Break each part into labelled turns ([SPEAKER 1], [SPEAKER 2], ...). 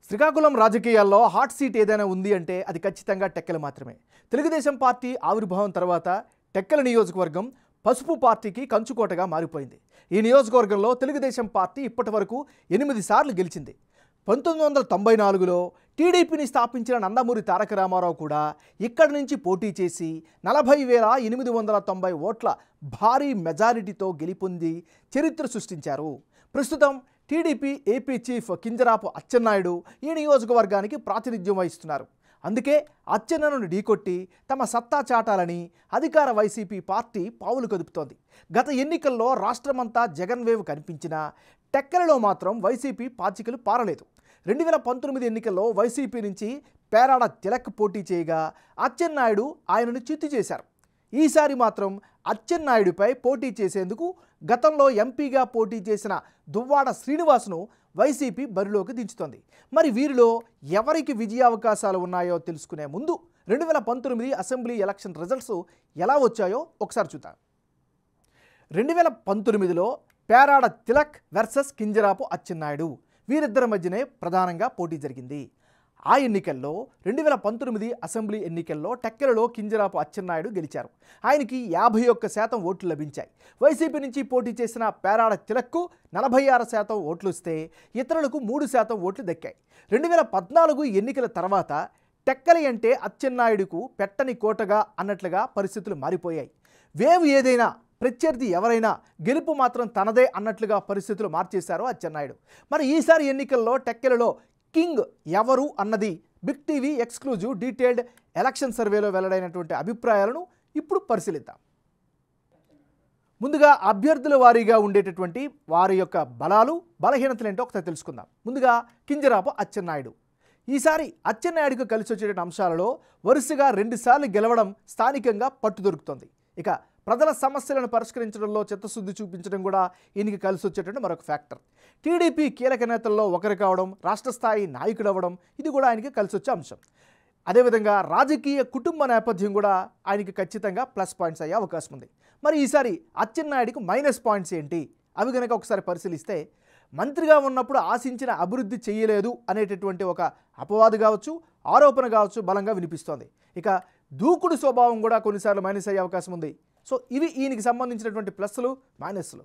[SPEAKER 1] శ్రీకాకుళం రాజకీయాల్లో hot seat ఏదైనా ఉంది అంటే అది ఖచ్చితంగా టెక్కలు మాత్రమే. తెలుగుదేశం పార్టీ ఆవిర్భావం తర్వాత టెక్కల నియోజకవర్గం పసుపు పార్టీకి కంచుకోటగా మారిపోయింది. ఈ నియోజకవర్గంలో తెలుగుదేశం పార్టీ ఇప్పటివరకు 8 సార్లు గెలిచింది. 1994లో టీడీపీని స్థాపించిన నందమూరి తారక రామారావు కూడా ఇక్కడి నుంచి పోటీ చేసి 40,890 ఓట్ల భారీ మెజారిటీతో గెలుపొంది చరిత్ర సృష్టించారు. ప్రస్తుతం TDP AP chief Kinjarapu Atchannaidu ఈ నియోజకవర్గానికి ప్రాతినిధ్యం వహిస్తున్నారు. అందుకే అచ్చెన్నను ఢీకొట్టి తమ సత్తా చాటాలని అధికార వైసీపీ పార్టీ పావులు కదుపుతోంది. గత ఎన్నికల్లో రాష్ట్రమంతా జగన్ వేవ్ కనిపించినా టెక్కలలో మాత్రం వైసీపీ పాచికలు పారలేదు. 2019 ఎన్నికల్లో వైసీపీ నుంచి పేరాడ తిలక్ పోటీ చేయగా అచ్చెన్నాయుడు ఆయనను చిత్తు చేశారు. ఈసారి మాత్రం అచ్చెన్నాయుడిపై పోటీ చేసేందుకు గతంలో ఎంపీగా పోటీ చేసిన దువ్వాడ శ్రీనివాస్ను వైసీపీ బరిలోకి దించుతోంది. మరి వీరిలో ఎవరికి విజయావకాశాలు ఉన్నాయో తెలుసుకునే ముందు 2019 అసెంబ్లీ ఎలక్షన్ రిజల్ట్స్ ఎలా వచ్చాయో ఒకసారి చూద్దాం. 2019లో పేరాడ తిలక్ వర్సెస్ కింజరాపు అచ్చెన్నాయుడు వీరిద్దరి మధ్యనే ప్రధానంగా పోటీ జరిగింది. ఆ ఎన్నికల్లో 2019 అసెంబ్లీ ఎన్నికల్లో టెక్కలలో కింజరాపు అచ్చెన్నాయుడు గెలిచారు. ఆయనకి 51% ఓట్లు లభించాయి. వైసీపీ నుంచి పోటీ చేసిన పేరాడ తిలక్కు 46% ఓట్లు వస్తే ఇతరులకు 3% ఓట్లు దక్కాయి. 2014 ఎన్నికల తర్వాత టెక్కలి అంటే అచ్చెన్నాయుడుకు పెట్టని కోటగా అన్నట్లుగా పరిస్థితులు మారిపోయాయి. వేవ్ ఏదైనా ప్రత్యర్థి ఎవరైనా గెలుపు మాత్రం తనదే అన్నట్లుగా పరిస్థితులు మార్చేశారు అచ్చెన్నాయుడు. మరి ఈసారి ఎన్నికల్లో టెక్కలలో కింగ్ ఎవరు అన్నది big TV exclusive detailed election సర్వేలో వెల్లడైనటువంటి అభిప్రాయాలను ఇప్పుడు పరిశీలిద్దాం. ముందుగా అభ్యర్థుల వారీగా ఉండేటటువంటి వారి యొక్క బలాలు బలహీనతలు ఏంటో ఒకసారి తెలుసుకుందాం. ముందుగా కింజరాపు అచ్చెన్నాయుడు. ఈసారి అచ్చెన్నాయుడుకు కలిసి వచ్చేటువంటి అంశాలలో వరుసగా 2 సార్లు గెలవడం స్థానికంగా పట్టు దొరుకుతుంది. ఇక ప్రజల సమస్యలను పరిష్కరించడంలో చిత్తశుద్ధి చూపించడం కూడా ఈయనకి కలిసి వచ్చేటువంటి మరొక ఫ్యాక్టర్. టీడీపీ కీలక నేతల్లో ఒకరు కావడం, రాష్ట్ర స్థాయి నాయకుడు అవ్వడం ఇది కూడా ఆయనకి కలిసి వచ్చే అంశం. అదేవిధంగా రాజకీయ కుటుంబ నేపథ్యం కూడా ఆయనకి ఖచ్చితంగా ప్లస్ పాయింట్స్ అయ్యే అవకాశం ఉంది. మరి ఈసారి అచ్చెన్నాయుడికి మైనస్ పాయింట్స్ ఏంటి అవి కనుక ఒకసారి పరిశీలిస్తే, మంత్రిగా ఉన్నప్పుడు ఆశించిన అభివృద్ధి చేయలేదు అనేటటువంటి ఒక అపవాదు కావచ్చు, ఆరోపణ కావచ్చు బలంగా వినిపిస్తోంది. ఇక దూకుడు స్వభావం కూడా కొన్నిసార్లు మైనస్ అయ్యే అవకాశం ఉంది. సో ఇవి ఈయనకి సంబంధించినటువంటి ప్లస్లు మైనస్లు.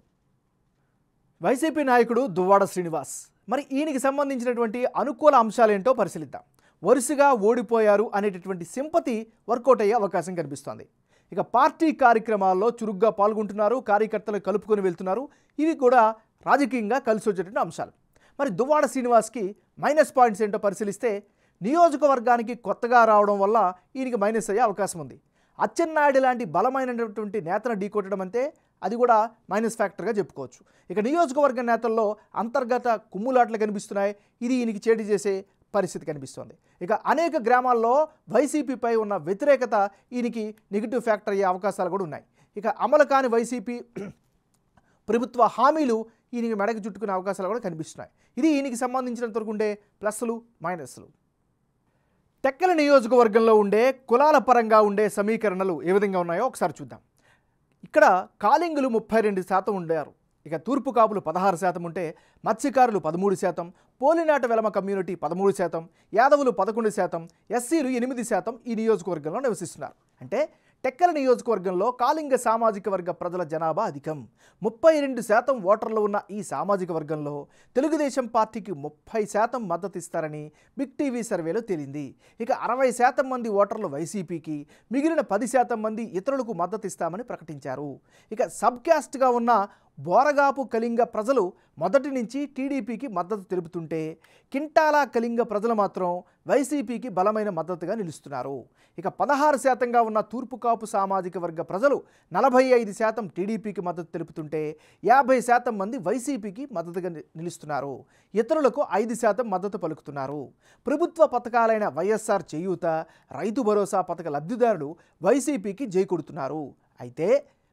[SPEAKER 1] వైసీపీ నాయకుడు దువ్వాడ శ్రీనివాస్. మరి ఈయనకి సంబంధించినటువంటి అనుకూల అంశాలు ఏంటో పరిశీలిద్దాం. వరుసగా ఓడిపోయారు అనేటటువంటి సింపతి వర్కౌట్ అయ్యే అవకాశం కనిపిస్తోంది. ఇక పార్టీ కార్యక్రమాల్లో చురుగ్గా పాల్గొంటున్నారు, కార్యకర్తలు కలుపుకొని వెళ్తున్నారు. ఇవి కూడా రాజకీయంగా కలిసి వచ్చేటువంటి అంశాలు. మరి దువ్వాడ శ్రీనివాస్కి మైనస్ పాయింట్స్ ఏంటో పరిశీలిస్తే, నియోజకవర్గానికి కొత్తగా రావడం వల్ల ఈయనకి మైనస్ అయ్యే అవకాశం ఉంది. అచ్చెన్నాయుడు లాంటి బలమైనటువంటి నేతను ఢీకొట్టడం అంటే అది కూడా మైనస్ ఫ్యాక్టర్గా చెప్పుకోవచ్చు. ఇక నియోజకవర్గ నేతల్లో అంతర్గత కుమ్ములాట్లు కనిపిస్తున్నాయి. ఇది ఈయనకి చేటు చేసే పరిస్థితి కనిపిస్తోంది. ఇక అనేక గ్రామాల్లో వైసీపీపై ఉన్న వ్యతిరేకత ఈయనకి నెగిటివ్ ఫ్యాక్టర్ అయ్యే అవకాశాలు కూడా ఉన్నాయి. ఇక అమలు కాని వైసీపీ ప్రభుత్వ హామీలు ఈయనకి మెడకు చుట్టుకునే అవకాశాలు కూడా కనిపిస్తున్నాయి. ఇది ఈయనకి సంబంధించినంత వరకు ఉండే ప్లస్లు మైనస్లు. టెక్కల నియోజకవర్గంలో ఉండే కులాల పరంగా ఉండే సమీకరణలు ఏ విధంగా ఉన్నాయో ఒకసారి చూద్దాం. ఇక్కడ కాలింగులు 32% ఉండారు. ఇక తూర్పు కాపులు 16% ఉంటే మత్స్యకారులు 13%, పోలినాట వెలమ కమ్యూనిటీ 13%, యాదవులు 11%, ఎస్సీలు 8% ఈ నియోజకవర్గంలో నివసిస్తున్నారు. అంటే టెక్కల నియోజకవర్గంలో కాలింగ సామాజిక వర్గ ప్రజల జనాభా అధికం. 32% ఓటర్లు ఉన్న ఈ సామాజిక వర్గంలో తెలుగుదేశం పార్టీకి 30% మద్దతు ఇస్తారని బిగ్ టీవీ సర్వేలో తేలింది. ఇక 60% మంది ఓటర్లు వైసీపీకి, మిగిలిన 10% మంది ఇతరులకు మద్దతు ఇస్తామని ప్రకటించారు. ఇక సబ్ క్యాస్ట్గా ఉన్న బోరగాపు కళింగ ప్రజలు మొదటి నుంచి టీడీపీకి మద్దతు తెలుపుతుంటే, కింటాల కళింగ ప్రజలు మాత్రం వైసీపీకి బలమైన మద్దతుగా నిలుస్తున్నారు. ఇక 16%గా ఉన్న తూర్పు కాపు సామాజిక వర్గ ప్రజలు 45% టీడీపీకి మద్దతు తెలుపుతుంటే 50% మంది వైసీపీకి మద్దతుగా నిలుస్తున్నారు. ఇతరులకు 5% మద్దతు పలుకుతున్నారు. ప్రభుత్వ పథకాలైన వైఎస్ఆర్ చేయూత, రైతు భరోసా పథక లబ్ధిదారులు వైసీపీకి జై కొడుతున్నారు. అయితే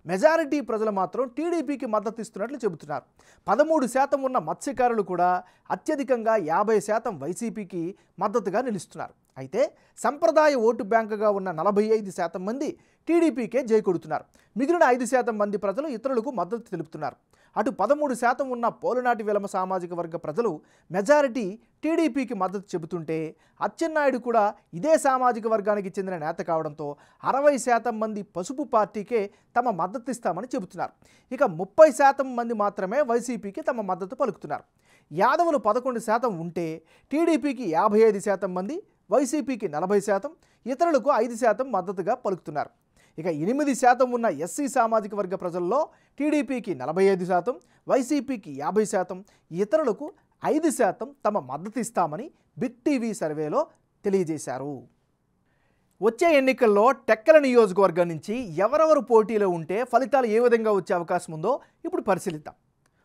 [SPEAKER 1] మెజారిటీ ప్రజలు మాత్రం టీడీపీకి మద్దతు ఇస్తున్నట్లు చెబుతున్నారు. 13% ఉన్న మత్స్యకారులు కూడా అత్యధికంగా 50% వైసీపీకి మద్దతుగా నిలుస్తున్నారు. అయితే సంప్రదాయ ఓటు బ్యాంకుగా ఉన్న 45% మంది టీడీపీకే జై కొడుతున్నారు. మిగిలిన 5% మంది ప్రజలు ఇతరులకు మద్దతు తెలుపుతున్నారు. అటు 13% ఉన్న పోలునాటి విలమ సామాజిక వర్గ ప్రజలు మెజారిటీ టీడీపీకి మద్దతు చెబుతుంటే అచ్చెన్నాయుడు కూడా ఇదే సామాజిక వర్గానికి చెందిన నేత కావడంతో 60% మంది పసుపు పార్టీకే తమ మద్దతు ఇస్తామని చెబుతున్నారు. ఇక 30% మంది మాత్రమే వైసీపీకి తమ మద్దతు పలుకుతున్నారు. యాదవులు 11% ఉంటే టీడీపీకి 55% మంది, వైసీపీకి 40%, ఇతరులకు 5% మద్దతుగా పలుకుతున్నారు. ఇక 8% ఉన్న ఎస్సీ సామాజిక వర్గ ప్రజల్లో టీడీపీకి 45%, వైసీపీకి 50%, ఇతరులకు 5% తమ మద్దతు ఇస్తామని బిగ్ టీవీ సర్వేలో తెలియజేశారు. వచ్చే ఎన్నికల్లో టెక్కల నియోజకవర్గం నుంచి ఎవరెవరు పోటీలో ఉంటే ఫలితాలు ఏ విధంగా వచ్చే అవకాశం ఉందో ఇప్పుడు పరిశీలిద్దాం.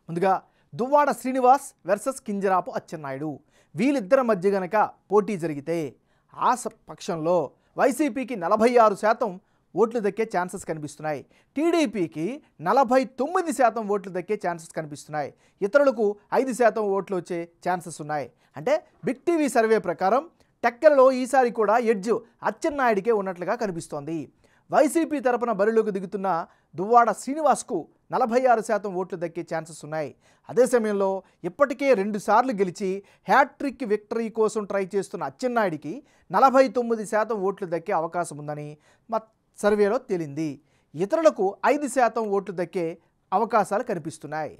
[SPEAKER 1] ముందుగా దువ్వాడ శ్రీనివాస్ వర్సెస్ కింజరాపు అచ్చెన్నాయుడు. వీళ్ళిద్దరి మధ్య గనక పోటీ జరిగితే ఆ పక్షంలో వైసీపీకి 46% ఓట్లు దక్కే ఛాన్సెస్ కనిపిస్తున్నాయి. టీడీపీకి 49% ఓట్లు దక్కే ఛాన్సెస్ కనిపిస్తున్నాయి. ఇతరులకు 5% ఓట్లు వచ్చే ఛాన్సెస్ ఉన్నాయి. అంటే బిగ్ టీవీ సర్వే ప్రకారం టెక్కలలో ఈసారి కూడా ఎడ్జ్ అచ్చెన్నాయుడికే ఉన్నట్లుగా కనిపిస్తోంది. వైసీపీ తరపున బరిలోకి దిగుతున్న దువ్వాడ శ్రీనివాస్కు 46% ఓట్లు దక్కే ఛాన్సెస్ ఉన్నాయి. అదే సమయంలో ఇప్పటికే 2 సార్లు గెలిచి హ్యాట్రిక్ విక్టరీ కోసం ట్రై చేస్తున్న అచ్చెన్నాయుడికి 49% ఓట్లు దక్కే అవకాశం ఉందని మా సర్వేలో తేలింది. ఇతరులకు 5% ఓట్లు దక్కే అవకాశాలు కనిపిస్తున్నాయి.